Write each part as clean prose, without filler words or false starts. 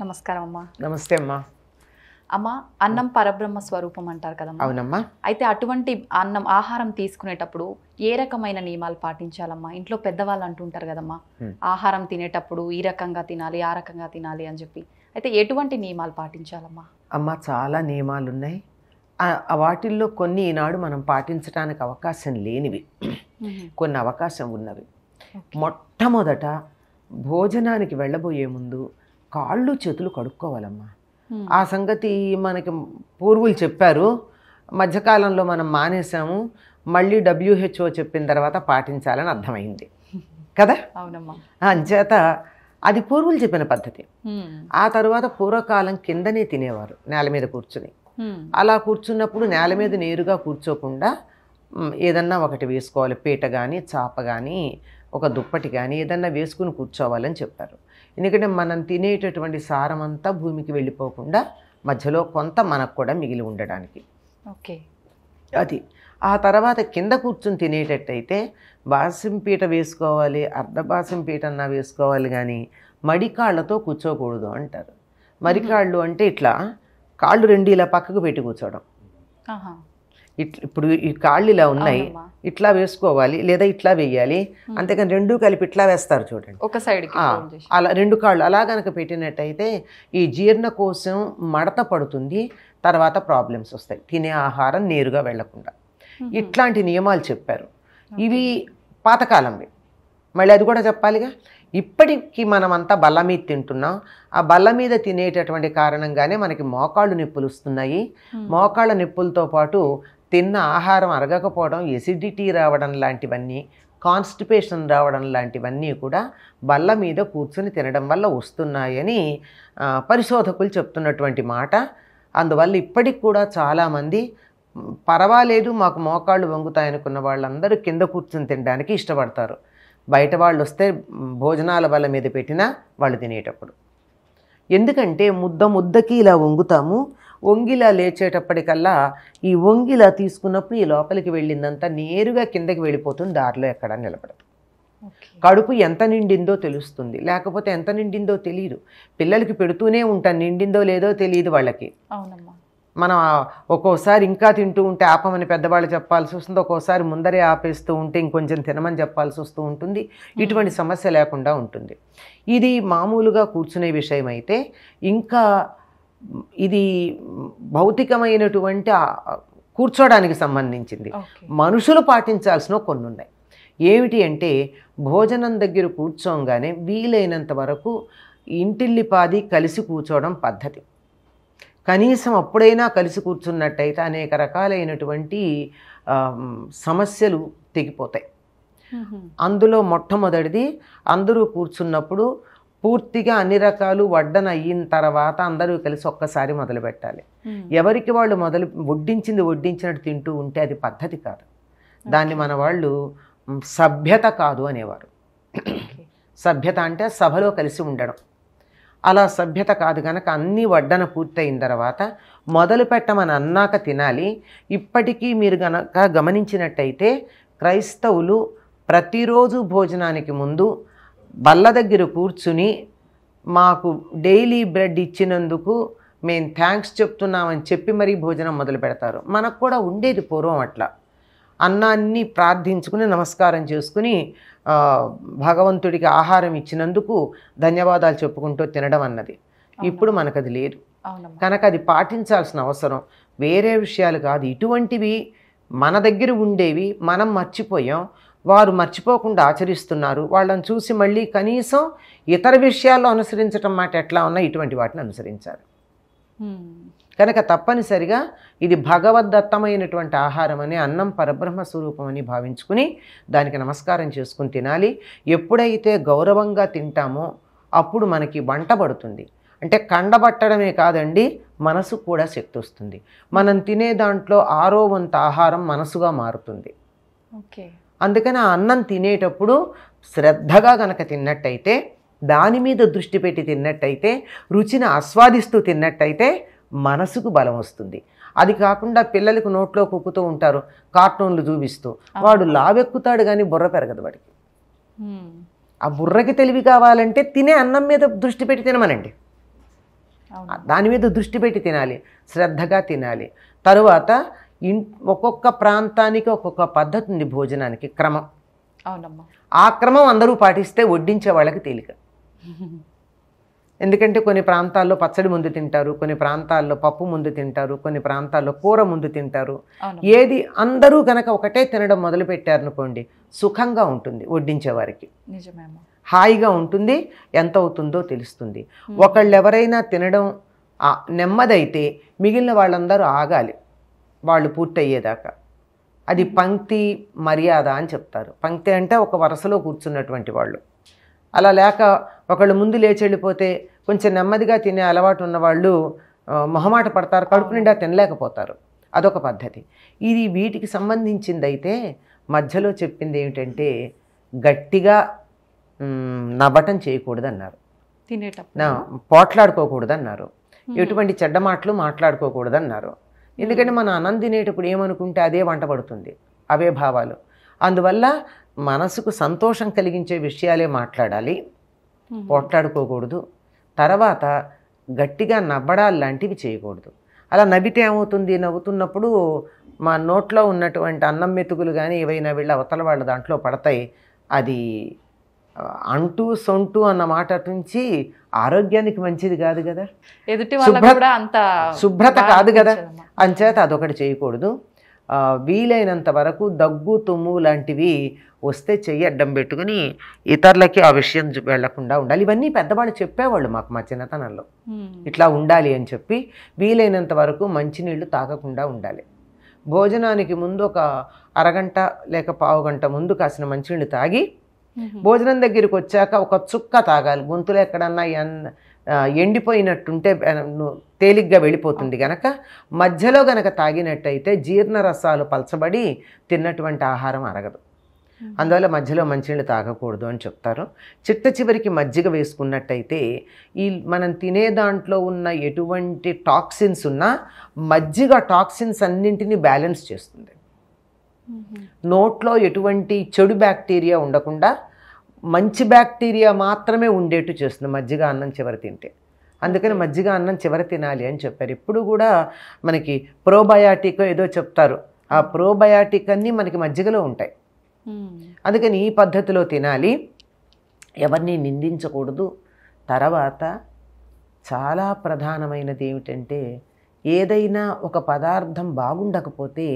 నమస్కారం అమ్మా. నమస్తే అమ్మా. అమ్మ, అన్నం పరబ్రహ్మ స్వరూపం అంటారు కదమ్మా. అవునమ్మా. అయితే అటువంటి ఆహారం తీసుకునేటప్పుడు ఏ రకమైన నియమాలు పాటించాలమ్మా? ఇంట్లో పెద్దవాళ్ళు అంటుంటారు కదమ్మా, ఆహారం తినేటప్పుడు ఈ రకంగా తినాలి, ఆ రకంగా తినాలి అని చెప్పి. అయితే ఎటువంటి నియమాలు పాటించాలమ్మా? అమ్మ, చాలా నియమాలు ఉన్నాయి. వాటిల్లో కొన్ని ఈనాడు మనం పాటించడానికి అవకాశం లేనివి, కొన్ని అవకాశం ఉన్నవి. మొట్టమొదట భోజనానికి వెళ్ళబోయే ముందు కాళ్ళు చేతులు కడుక్కోవాలమ్మా. ఆ సంగతి మనకి పూర్వులు చెప్పారు, మధ్యకాలంలో మనం మానేసాము. మళ్ళీ WHO చెప్పిన తర్వాత పాటించాలని అర్థమైంది కదా. అవునమ్మా. అంచేత అది పూర్వులు చెప్పిన పద్ధతి. ఆ తర్వాత పూర్వకాలం కిందనే తినేవారు, నేల మీద కూర్చుని. అలా కూర్చున్నప్పుడు నేల మీద నేరుగా కూర్చోకుండా ఏదన్నా ఒకటి వేసుకోవాలి, పీట కానీ చాప కానీ ఒక దుప్పటి కానీ ఏదన్నా వేసుకుని కూర్చోవాలని చెప్పారు. ఎందుకంటే మనం తినేటటువంటి సారం అంతా భూమికి వెళ్ళిపోకుండా మధ్యలో కొంత మనకు కూడా మిగిలి ఉండడానికి. ఓకే, అది. ఆ తర్వాత కింద కూర్చుని తినేటట్టయితే బాసిం పీట వేసుకోవాలి, అర్ధ బాసిం పీట అన్నా వేసుకోవాలి, కానీ మడికాళ్ళతో కూర్చోకూడదు అంటారు. మరికాళ్ళు అంటే ఇట్లా కాళ్ళు రెండు ఇలా పక్కకు పెట్టి కూర్చోవడం. ఇప్పుడు ఈ కాళ్ళు ఇలా ఉన్నాయి, ఇట్లా వేసుకోవాలి లేదా ఇట్లా వేయాలి. అంతేకాని రెండూ కలిపి ఇట్లా వేస్తారు చూడండి, ఒక సైడ్. అలా రెండు కాళ్ళు అలా కనుక పెట్టినట్టయితే ఈ జీర్ణకోశం మడత పడుతుంది, తర్వాత ప్రాబ్లమ్స్ వస్తాయి, తినే ఆహారం నేరుగా వెళ్లకుండా. ఇట్లాంటి నియమాలు చెప్పారు. ఇవి పాతకాలంవి. మళ్ళీ అది కూడా చెప్పాలిగా, ఇప్పటికి మనమంతా బల్ల మీద తింటున్నాం. ఆ బల్ల మీద తినేటటువంటి కారణంగానే మనకి మోకాళ్ళు నొప్పులు వస్తున్నాయి. మోకాళ్ళ నొప్పులతో పాటు తిన్న ఆహారం అరగకపోవడం, ఎసిడిటీ రావడం లాంటివన్నీ, కాన్స్టిపేషన్ రావడం లాంటివన్నీ కూడా బల్ల మీద కూర్చుని తినడం వల్ల వస్తున్నాయని పరిశోధకులు చెప్తున్నటువంటి మాట. అందువల్ల ఇప్పటికి కూడా చాలామంది పర్వాలేదు మాకు మోకాళ్ళు వంగుతాయనుకున్న వాళ్ళందరూ కింద కూర్చుని తినడానికి ఇష్టపడతారు. బయట వాళ్ళు వస్తే భోజనాల బల్ల మీద పెట్టినా వాళ్ళు తినేటప్పుడు. ఎందుకంటే ముద్దకి ఇలా వంగుతాము, వంగిలా లేచేటప్పటికల్లా ఈ వంగిలా తీసుకున్నప్పుడు ఈ లోపలికి వెళ్ళిందంతా నేరుగా కిందకి వెళ్ళిపోతుంది, దారిలో ఎక్కడ నిలబడదు. కడుపు ఎంత నిండిందో తెలుస్తుంది, లేకపోతే ఎంత నిండిందో తెలియదు. పిల్లలకి పెడుతూనే ఉంటాను, నిండిందో లేదో తెలియదు వాళ్ళకి. అవునమ్మా. మనం ఒక్కోసారి ఇంకా తింటూ ఉంటే ఆపమని పెద్దవాళ్ళు చెప్పాల్సి వస్తుంది, ఒక్కోసారి ముందరే ఆపేస్తూ ఉంటే ఇంకొంచెం తినమని చెప్పాల్సి వస్తూ ఉంటుంది. ఇటువంటి సమస్య లేకుండా ఉంటుంది. ఇది మామూలుగా కూర్చునే విషయం అయితే, ఇంకా ఇది భౌతికమైనటువంటి కూర్చోడానికి సంబంధించింది. మనుషులు పాటించాల్సిన కొన్ని ఉన్నాయి. ఏమిటి అంటే, భోజనం దగ్గర కూర్చోగానే వీలైనంత వరకు ఇంటిల్లిపాది కలిసి కూర్చోవడం పద్ధతి. కనీసం అప్పుడైనా కలిసి కూర్చున్నట్టయితే అనేక రకాలైనటువంటి సమస్యలు తెగిపోతాయి. అందులో మొట్టమొదటిది, అందరూ కూర్చున్నప్పుడు పూర్తిగా అన్ని రకాలు వడ్డన అయిన తర్వాత అందరూ కలిసి ఒక్కసారి మొదలు పెట్టాలి. ఎవరికి వాళ్ళు వడ్డించినట్టు తింటూ ఉంటే అది పద్ధతి కాదు. దాన్ని మన వాళ్ళు సభ్యత కాదు అనేవారు. సభ్యత అంటే సభలో కలిసి ఉండడం, అలా సభ్యత కాదు. కనుక అన్ని వడ్డన పూర్తయిన తర్వాత మొదలు పెట్టమని అన్నాక తినాలి. ఇప్పటికీ మీరు గనక గమనించినట్టయితే క్రైస్తవులు ప్రతిరోజు భోజనానికి ముందు బల్ల దగ్గర కూర్చుని మాకు డైలీ బ్రెడ్ ఇచ్చినందుకు మేము థ్యాంక్స్ చెప్తున్నామని చెప్పి మరీ భోజనం మొదలు పెడతారు. మనకు కూడా ఉండేది పూర్వం అట్లా. అన్నాన్ని ప్రార్థించుకుని నమస్కారం చేసుకుని భగవంతుడికి ఆహారం ఇచ్చినందుకు ధన్యవాదాలు చెప్పుకుంటూ తినడం అన్నది. ఇప్పుడు మనకది లేదు. కనుక అది పాటించాల్సిన అవసరం వేరే విషయాలు కాదు. ఇటువంటివి మన దగ్గర ఉండేవి మనం మర్చిపోయాం, వారు మర్చిపోకుండా ఆచరిస్తున్నారు. వాళ్ళని చూసి మళ్ళీ కనీసం ఇతర విషయాల్లో అనుసరించడం మాట ఎట్లా ఉన్నా ఇటువంటి వాటిని అనుసరించాలి. కనుక తప్పనిసరిగా ఇది భగవద్దత్తమైనటువంటి ఆహారం అని, అన్నం పరబ్రహ్మ స్వరూపం అని భావించుకుని దానికి నమస్కారం చేసుకుని తినాలి. ఎప్పుడైతే గౌరవంగా తింటామో అప్పుడు మనకి వంట పడుతుంది. అంటే కండబట్టడమే కాదండి, మనసుకు కూడా శక్తి వస్తుంది. మనం తినే దాంట్లో 6వ వంతు ఆహారం మనసుగా మారుతుంది. అందుకని ఆ అన్నం తినేటప్పుడు శ్రద్ధగా గనక తిన్నట్టయితే, దాని మీద దృష్టి పెట్టి తిన్నట్టయితే, రుచిని ఆస్వాదిస్తూ తిన్నట్టయితే మనసుకు బలం వస్తుంది. అది కాకుండా పిల్లలకు నోట్లో కుక్కుతూ ఉంటారు, కార్టూన్లు చూపిస్తూ, వాడు లావెక్కుతాడు కానీ బుర్ర పెరగదు వాడికి. ఆ బుర్రకి తెలివి కావాలంటే తినే అన్నం మీద దృష్టి పెట్టి తినమనండి. దాని మీద దృష్టి పెట్టి తినాలి, శ్రద్ధగా తినాలి. తరువాత ఒక్కొక్క ప్రాంతానికి ఒక్కొక్క పద్ధతి ఉంది భోజనానికి, క్రమం. అవునమ్మా. ఆ క్రమం అందరూ పాటిస్తే వడ్డించే వాళ్ళకి తేలిక. ఎందుకంటే కొన్ని ప్రాంతాల్లో పచ్చడి ముందు తింటారు, కొన్ని ప్రాంతాల్లో పప్పు ముందు తింటారు, కొన్ని ప్రాంతాల్లో కూర ముందు తింటారు. ఏది అందరూ కనుక ఒకటే తినడం మొదలు పెట్టారనుకోండి, సుఖంగా ఉంటుంది వడ్డించే వారికి, హాయిగా ఉంటుంది, ఎంత అవుతుందో తెలుస్తుంది. ఒకళ్ళు ఎవరైనా తినడం నెమ్మదైతే మిగిలిన వాళ్ళందరూ ఆగాలి వాళ్ళు పూర్తయ్యేదాకా. అది పంక్తి మర్యాద అని చెప్తారు. పంక్తి అంటే ఒక వరుసలో కూర్చున్నటువంటి వాళ్ళు. అలా లేక ఒకళ్ళు ముందు లేచి వెళ్ళిపోతే కొంచెం నెమ్మదిగా తినే అలవాటు ఉన్నవాళ్ళు మొహమాట పడతారు, కడుపు నిండా తినలేకపోతారు. అదొక పద్ధతి. ఇది వీటికి సంబంధించింది. అయితే మధ్యలో చెప్పింది ఏమిటంటే గట్టిగా నవ్వటం చేయకూడదు అన్నారు, పోట్లాడుకోకూడదు అన్నారు, ఎటువంటి చెడ్డ మాటలు మాట్లాడుకోకూడదు అన్నారు. ఎందుకంటే మన అన్నం తినేటప్పుడు ఏమనుకుంటే అదే వంట పడుతుంది, అవే భావాలు. అందువల్ల మనసుకు సంతోషం కలిగించే విషయాలే మాట్లాడాలి, పోట్లాడుకోకూడదు. తర్వాత గట్టిగా నవ్వడాలు లాంటివి చేయకూడదు. అలా నవ్వితే ఏమవుతుంది, నవ్వుతున్నప్పుడు మా నోట్లో ఉన్నటువంటి అన్నం మెతుకులు కానీ ఏవైనా వీళ్ళ అవతల వాళ్ళ దాంట్లో పడతాయి. అది అంటూ సొంటూ అన్న మాట నుంచి ఆరోగ్యానికి మంచిది కాదు కదా, శుభ్రత కాదు కదా. అంచేత అదొకటి చేయకూడదు. వీలైనంత వరకు దగ్గు తుమ్ము లాంటివి వస్తే చెయ్యి అడ్డం పెట్టుకుని ఇతరులకి ఆ విషయం వెళ్లకుండా ఉండాలి. ఇవన్నీ పెద్దవాళ్ళు చెప్పేవాళ్ళు మాకు మా చిన్నతనంలో, ఇట్లా ఉండాలి అని చెప్పి. వీలైనంత వరకు మంచినీళ్ళు తాగకుండా ఉండాలి. భోజనానికి ముందు ఒక అరగంట లేక పావు గంట ముందు కాసిన మంచినీళ్ళు తాగి భోజనం దగ్గరికి వచ్చాక ఒక చుక్క తాగాలి. గొంతులో ఎక్కడన్నా ఎండిపోయినట్టుంటే తేలిగ్గా వెళ్ళిపోతుంది గనక మధ్యలో గనక తాగినట్టయితే జీర్ణరసాలు పలచబడి తిన్నటువంటి ఆహారం అరగదు. అందువల్ల మధ్యలో మంచినీళ్ళు తాగకూడదు అని చెప్తారు. చిట్ట చివరికి మజ్జిగ వేసుకున్నట్టయితే మనం తినే దాంట్లో ఉన్న ఎటువంటి టాక్సిన్స్ ఉన్నా మజ్జిగ టాక్సిన్స్ అన్నింటినీ బ్యాలెన్స్ చేస్తుంది. నోట్లో ఎటువంటి చెడు బ్యాక్టీరియా ఉండకుండా మంచి బ్యాక్టీరియా మాత్రమే ఉండేట్టు చేస్తుంది మజ్జిగ అన్నం చివరి తింటే. అందుకని మజ్జిగ అన్నం చివరి తినాలి అని చెప్పారు. ఇప్పుడు కూడా మనకి ప్రోబయాటిక్ ఏదో చెప్తారు, ఆ ప్రోబయాటిక్ అన్నీ మనకి మజ్జిగలో ఉంటాయి. అందుకని ఈ పద్ధతిలో తినాలి, ఎవరిని నిందించకూడదు. తర్వాత చాలా ప్రధానమైనది ఏమిటంటే ఏదైనా ఒక పదార్థం బాగుండకపోతే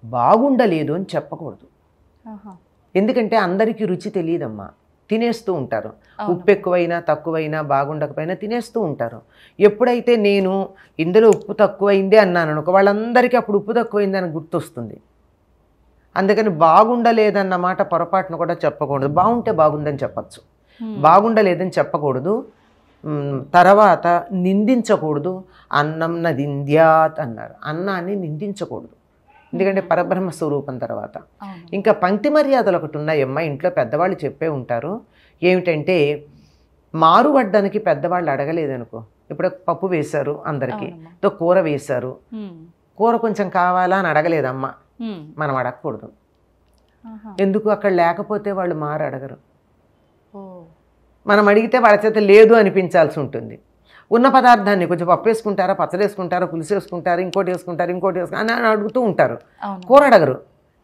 బాగుండలేదు అని చెప్పకూడదు. ఎందుకంటే అందరికీ రుచి తెలియదమ్మా, తినేస్తూ ఉంటారు. ఉప్పు ఎక్కువైనా తక్కువైనా బాగుండకపోయినా తినేస్తూ ఉంటారు. ఎప్పుడైతే నేను ఇందులో ఉప్పు తక్కువైంది అన్నాను అనుకో, వాళ్ళందరికీ అప్పుడు ఉప్పు తక్కువైందని గుర్తొస్తుంది. అందుకని బాగుండలేదన్న మాట పొరపాటును కూడా చెప్పకూడదు. బాగుంటే బాగుందని చెప్పచ్చు, బాగుండలేదని చెప్పకూడదు. తర్వాత నిందించకూడదు. అన్నం నదింద్యాత్ అన్నారు, అన్నాన్ని నిందించకూడదు. ఎందుకంటే పరబ్రహ్మ స్వరూపం. తర్వాత ఇంకా పంక్తి మర్యాదలు ఒకటి ఉన్నాయమ్మా, ఇంట్లో పెద్దవాళ్ళు చెప్పే ఉంటారు. ఏమిటంటే మారువడ్డానికి పెద్దవాళ్ళు అడగలేదనుకో, ఇప్పుడు పప్పు వేశారు అందరికీ, కూర వేశారు, కూర కొంచెం కావాలా అని అడగలేదమ్మా, మనం అడగకూడదు. ఎందుకు, అక్కడ లేకపోతే వాళ్ళు మారు అడగరు. మనం అడిగితే వాళ్ళ చేత లేదు అనిపించాల్సి ఉంటుంది. ఉన్న పదార్థాన్ని కొంచెం పప్పు వేసుకుంటారా, పచ్చడి వేసుకుంటారా, పులుసు వేసుకుంటారా, ఇంకోటి వేసుకుంటారు, ఇంకోటి వేసుకుంటారు అని అడుగుతూ ఉంటారు. కూర అడగరు,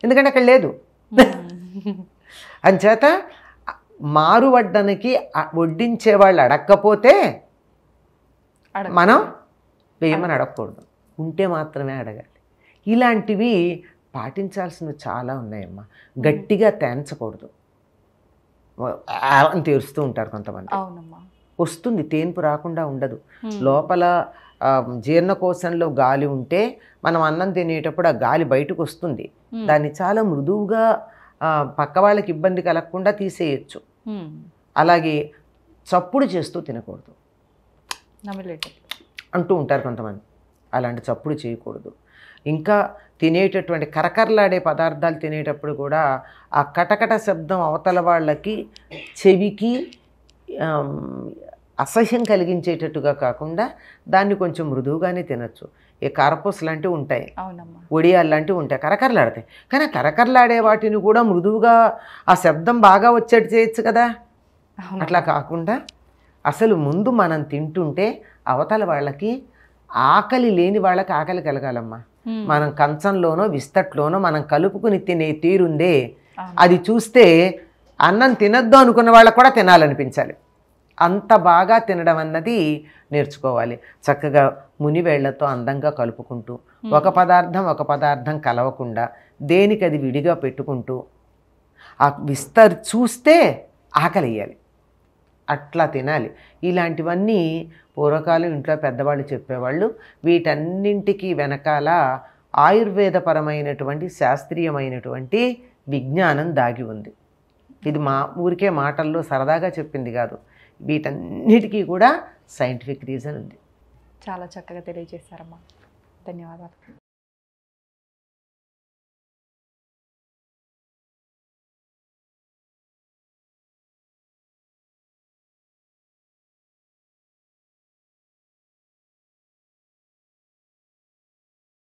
ఎందుకంటే అక్కడ లేదు. అంచేత మారువడ్డానికి వడ్డించే వాళ్ళు అడగకపోతే మనం వేయమని అడగకూడదు, ఉంటే మాత్రమే అడగాలి. ఇలాంటివి పాటించాల్సినవి చాలా ఉన్నాయమ్మా. గట్టిగా తేన్చకూడదు, అని తీరుస్తూ ఉంటారు కొంతమంది. వస్తుంది, తేన్పు రాకుండా ఉండదు. లోపల జీర్ణకోశంలో గాలి ఉంటే మనం అన్నం తినేటప్పుడు ఆ గాలి బయటకు వస్తుంది. దాన్ని చాలా మృదువుగా పక్క వాళ్ళకి ఇబ్బంది కలగకుండా తీసేయచ్చు. అలాగే చప్పుడు చేస్తూ తినకూడదు అంటూ ఉంటారు కొంతమంది, అలాంటి చప్పుడు చేయకూడదు. ఇంకా తినేటటువంటి కరకరలాడే పదార్థాలు తినేటప్పుడు కూడా ఆ కటకట శబ్దం అవతల వాళ్ళకి చెవికి అసహ్యం కలిగించేటట్టుగా కాకుండా దాన్ని కొంచెం మృదువుగానే తినచ్చు. ఈ కారపూస లాంటివి ఉంటాయి, ఒడియాలు లాంటివి ఉంటాయి, కరకరలాడతాయి. కానీ కరకరలాడే వాటిని కూడా మృదువుగా ఆ శబ్దం బాగా వచ్చేట్టు చేయొచ్చు కదా. అట్లా కాకుండా అసలు ముందు మనం తింటుంటే అవతల వాళ్ళకి ఆకలి లేని వాళ్ళకి ఆకలి కలగాలమ్మా. మనం కంచంలోనో విస్తట్లోనో మనం కలుపుకుని తినే తీరుందే, అది చూస్తే అన్నం తినద్దు అనుకున్న వాళ్ళకు కూడా తినాలనిపించాలి. అంత బాగా తినడం అన్నది నేర్చుకోవాలి. చక్కగా మునివేళ్లతో అందంగా కలుపుకుంటూ ఒక పదార్థం కలవకుండా దేనికి అది విడిగా పెట్టుకుంటూ ఆ చూస్తే ఆకలి వేయాలి, అట్లా తినాలి. ఇలాంటివన్నీ పూర్వకాలం ఇంట్లో పెద్దవాళ్ళు చెప్పేవాళ్ళు. వీటన్నింటికి వెనకాల ఆయుర్వేదపరమైనటువంటి శాస్త్రీయమైనటువంటి విజ్ఞానం దాగి ఉంది. ఇది ఊరికే మాటల్లో సరదాగా చెప్పింది కాదు, వీటన్నిటికీ కూడా సైంటిఫిక్ రీజన్ ఉంది. చాలా చక్కగా తెలియజేశారమ్మా. ధన్యవాదాలు.